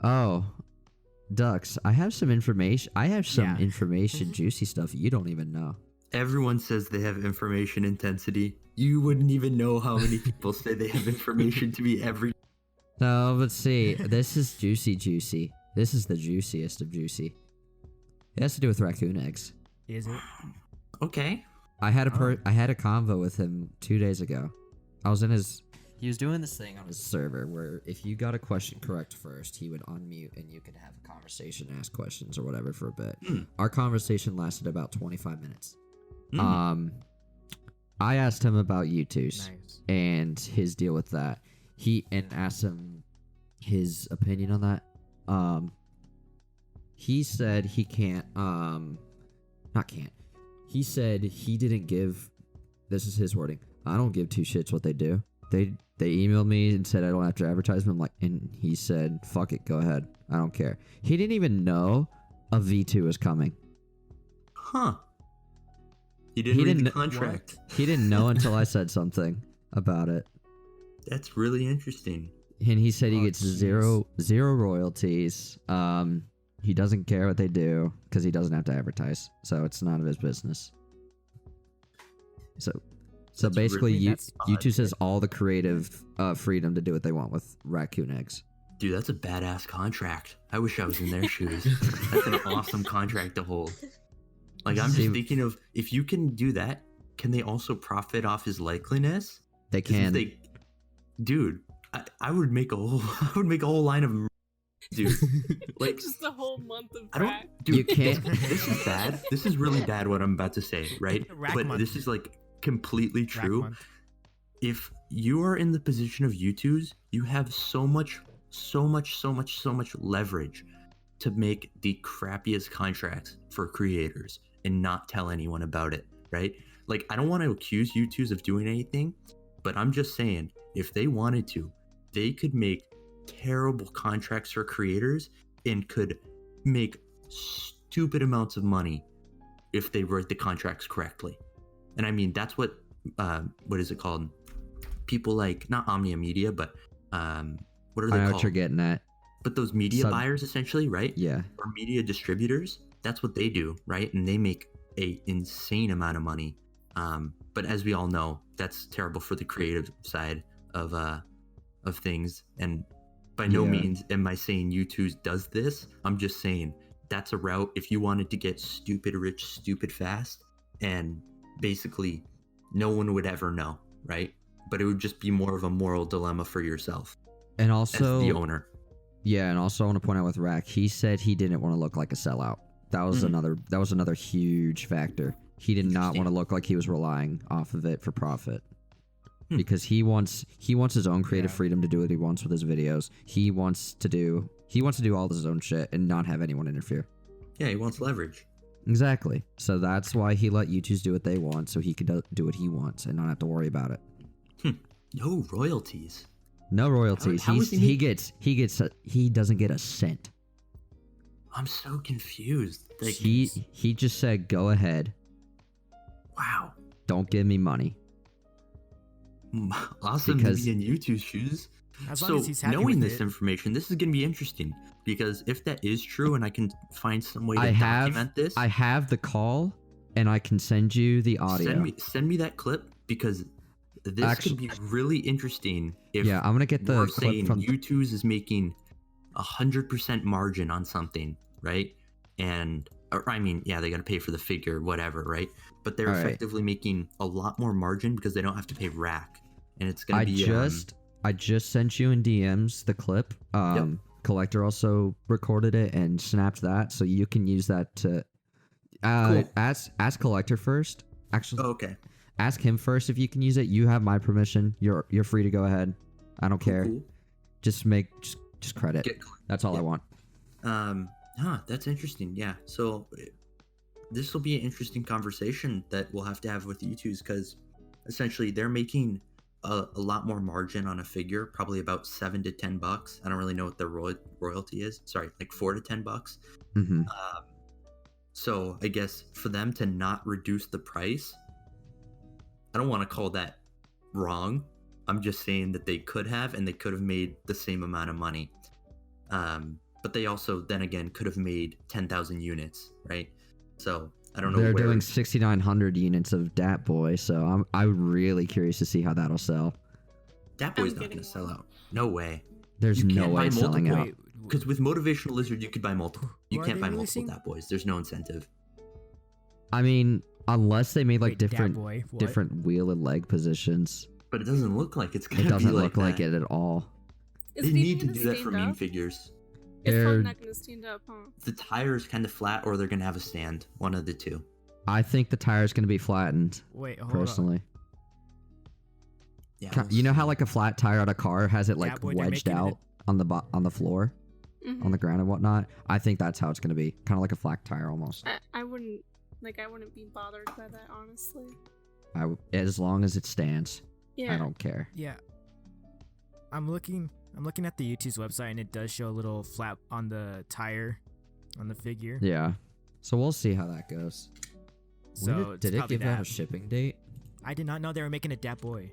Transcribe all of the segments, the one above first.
Oh, Ducks, I have some information. Yeah. Juicy stuff you don't even know. Everyone says they have information intensity. You wouldn't even know how many people say they have information to be every. No, but see, this is juicy. This is the juiciest of juicy. It has to do with Raccooneggs. Is it? Okay. I had a convo with him 2 days ago. I was in his. He was doing this thing on his server where if you got a question correct first, he would unmute and you could have a conversation, ask questions or whatever for a bit. Our conversation lasted about 25 minutes. I asked him about Youtooz and his deal with that. And asked him his opinion on that. He said he can't. He said he didn't give. This is his wording. I don't give two shits what they do. They emailed me and said I don't have to advertise them. And he said, "Fuck it, go ahead. I don't care." He didn't even know a V2 was coming. Huh. He didn't read the contract. He didn't know until I said something about it. That's really interesting. And he said he gets zero royalties. He doesn't care what they do because he doesn't have to advertise, so it's none of his business. So That's basically, really Youtooz has all the creative freedom to do what they want with Raccooneggs. Dude, that's a badass contract. I wish I was in their shoes. That's an awesome contract to hold. Like, I'm just thinking of, if you can do that, can they also profit off his likeliness? They can. Dude, I would make a whole line of dude. Like just a whole month of crack. Dude, you can't. This is bad. This is really bad what I'm about to say, right? But this is like completely true. If you are in the position of Youtooz, you have so much leverage to make the crappiest contracts for creators and not tell anyone about it, right? Like, I don't want to accuse Youtooz of doing anything, but I'm just saying, if they wanted to, they could make terrible contracts for creators and could make stupid amounts of money if they wrote the contracts correctly. And I mean, that's what is it called? People like, not Omnia Media, but what are they I know called? what you're getting at. But those media buyers, essentially, right? Yeah. Or media distributors, that's what they do, right? And they make a insane amount of money. But as we all know, that's terrible for the creative side of things. And by no means am I saying Youtooz does this. I'm just saying that's a route if you wanted to get stupid rich, stupid fast, and basically no one would ever know, right? But it would just be more of a moral dilemma for yourself. And also, as the owner. Yeah, and also I want to point out with Rack, he said he didn't want to look like a sellout. That was another huge factor. He did not want to look like he was relying off of it for profit. Because he wants his own creative freedom to do what he wants with his videos. He wants to do all his own shit and not have anyone interfere. Yeah, he wants leverage. Exactly. So that's why he let Youtooz do what they want, so he could do what he wants and not have to worry about it. No royalties. No royalties. He doesn't get a cent. I'm so confused. Like, he just said, "Go ahead." Wow. Don't give me money. Awesome to be in Youtooz shoes. As long as he's happy knowing with this it. information, this is going to be interesting, because if that is true and I can find some way to document this, I have the call and I can send you the audio. Send me that clip, because this could be really interesting. If I'm gonna get the clip saying from Youtooz is making 100% margin on something, right? And I mean, yeah, they got to pay for the figure, whatever, right? But they're effectively making a lot more margin because they don't have to pay rack, and it's gonna be. I just sent you in DMs the clip. Collector also recorded it and snapped that, so you can use that to. Cool. Ask Collector first. Actually, okay. Ask him first if you can use it. You have my permission. You're free to go ahead. I don't care. Cool. Just credit. That's all I want. That's interesting. Yeah. So this will be an interesting conversation that we'll have to have with Youtooz, because essentially they're making a lot more margin on a figure, probably about $7 to $10. I don't really know what their royalty is. Sorry, like $4 to $10. Mm-hmm. So I guess for them to not reduce the price, I don't want to call that wrong. I'm just saying that they could have, and they could have made the same amount of money. but they also then again could have made 10,000 units, right? So I don't know. They're where... doing 6,900 units of Dat Boy, so I'm really curious to see how that'll sell. Dat Boy's not gonna sell out. No way. There's You no can't way buy it's selling multiple. out. Because with Motivational Lizard, you could buy multiple. You Who are can't they buy releasing? multiple Dat Boys. There's no incentive. I mean, unless they made like Wait, Dat different Boy, what? different wheel and leg positions. But it doesn't look like it's gonna It doesn't be like look like that. it at all. Is They it need even to gonna do that for stand meme up? figures. It's They're- probably not gonna stand up, huh? The tire's kind of flat, or they're gonna have a stand. One of the two. I think the tire's gonna be flattened. Wait, hold Personally, Yeah. you know how like a flat tire on a car has it like Dat Boy, they're wedged making out on the floor, Mhm. on the ground and whatnot. I think that's how it's gonna be, kind of like a flat tire almost. I wouldn't be bothered by that, honestly. As long as it stands, Yeah. I don't care. Yeah. I'm looking at the Youtooz website, and it does show a little flap on the tire on the figure. Yeah, so we'll see how that goes. So it's did it probably give out a that. shipping date? I did not know they were making a Dat Boy.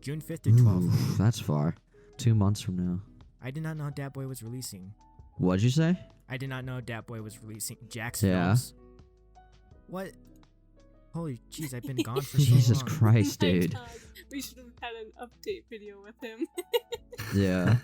June 5th through 12th. Ooh, that's far. 2 months from now. I did not know Dat Boy was releasing. What'd you say? I did not know Dat Boy was releasing. Jax Yeah. Films. What? Holy jeez, I've been gone for so Jesus long. Christ, My dude. God, we should have had an update video with him. Yeah.